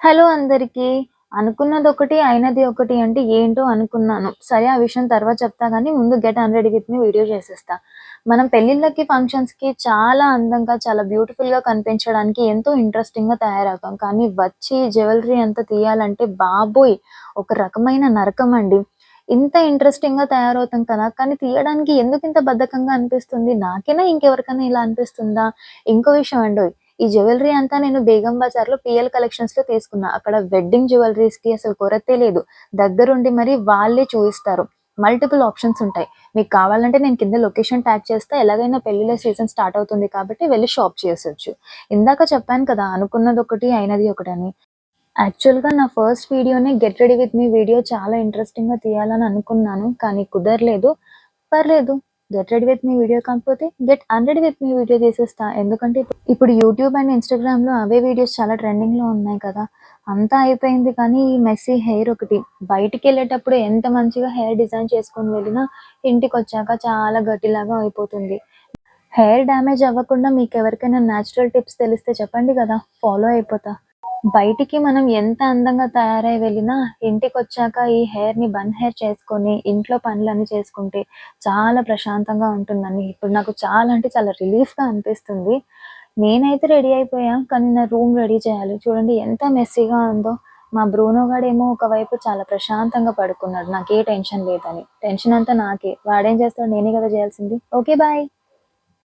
Hello అందరికీ. అనుకున్నదొకటి, అయినది ఒకటి అంటే ఏంటో అనుకున్నాను. సరే ఆ విషయం తర్వాత చెప్తా గానీ, ముందు get unready with me video చేసేస్తా. మనం పెళ్ళిళ్ళకి, ఫంక్షన్స్‌కి చాలా అందంగా, చాలా బ్యూటిఫుల్‌గా కనిపించడానికి ఎంతో ఇంట్రెస్టింగ్‌గా తయారవుతాం. కానీ వచ్చి జ్యువెలరీ అంతా తీయాలంటే బాబోయ్! ఒక రకమైన నరకమండి. ఇంత ఇంట్రెస్టింగ్‌గా తయారవుతాం కదా! కానీ తీయడానికి ఎందుకింత బద్ధకంగా అనిపిస్తుంది? నాకేనా ఇంకెవరికైనా ఇలా అనిపిస్తుందా? ఇంకో విషయం అండోయ్! ఈ జ్యువెలరీ అంతా నేను బేగం బజార్‌లో పీఎల్ కలెక్షన్స్‌లో తీసుకున్నా. అక్కడ వెడ్డింగ్ జ్యువెలరీస్‌కి అసలు కొరతే లేదు. దగ్గరుండి మరి వాళ్ళే చూయిస్తారు. మల్టిపుల్ ఆప్షన్స్ ఉంటాయి. మీకు కావాలంటే నేను కింద లొకేషన్ ట్యాగ్ చేస్తా. ఎలాగైనా పెళ్ళిళ్ళ సీజన్ స్టార్ట్ అవుతుంది కాబట్టి వెళ్లి షాప్ చేసొచ్చు. ఇందాక చెప్పాను కదా! అనుకున్నదొకటి, అయినది ఒకటని. యాక్చువల్‌గా నా ఫస్ట్ వీడియోనే get ready with me video చాలా ఇంట్రెస్టింగ్‌గా తీయాలని అనుకున్నాను. కానీ కుదరలేదు. పర్లేదు. Get ready with me video కాకపోతే get unready with me video చేసేస్తా. ఎందుకంటే ఇప్పుడు యూట్యూబ్ అండ్ ఇన్‌స్టాగ్రామ్‌లో అవే వీడియోస్ చాలా ట్రెండింగ్‌లో ఉన్నాయి కదా! అంతా అయిపోయింది కానీ ఈ మెస్సీ హెయిర్ ఒకటి. బయటికెళ్ళేటప్పుడు ఎంత మంచిగా హెయిర్ డిజైన్ చేసుకొని వెళ్ళినా ఇంటికొచ్చాక చాలా గడ్డిలాగా అయిపోతుంది. హెయిర్ డ్యామేజ్ అవ్వకుండా మీకెవరికైనా నేచురల్ టిప్స్ తెలిస్తే చెప్పండి గదా! ఫాలో అయిపోతా. బయటికి మనం ఎంత అందంగా తయారై వెళ్ళినా, ఇంటికొచ్చాక ఈ హెయిర్‌ని బన్ హెయిర్ చేసుకొని, ఇంట్లో పనులన్నీ చేసుకుంటే చాలా ప్రశాంతంగా ఉంటుందండి. ఇప్పుడు నాకు చాలా అంటే చాలా రిలీఫ్‌గా అనిపిస్తుంది. నేనైతే రెడీ అయిపోయా. కానీ నా రూమ్ రెడీ చేయాలి. చూడండి ఎంత మెస్సీగా ఉందో. మా బ్రూనో గాడేమో ఒకవైపు చాలా ప్రశాంతంగా పడుకున్నాడు. నాకే టెన్షన్ లేదని. టెన్షన్ అంతా నాకే. వాడేం చేస్తాడు నేనే కదా చేయాల్సింది. ఓకే. బాయ్.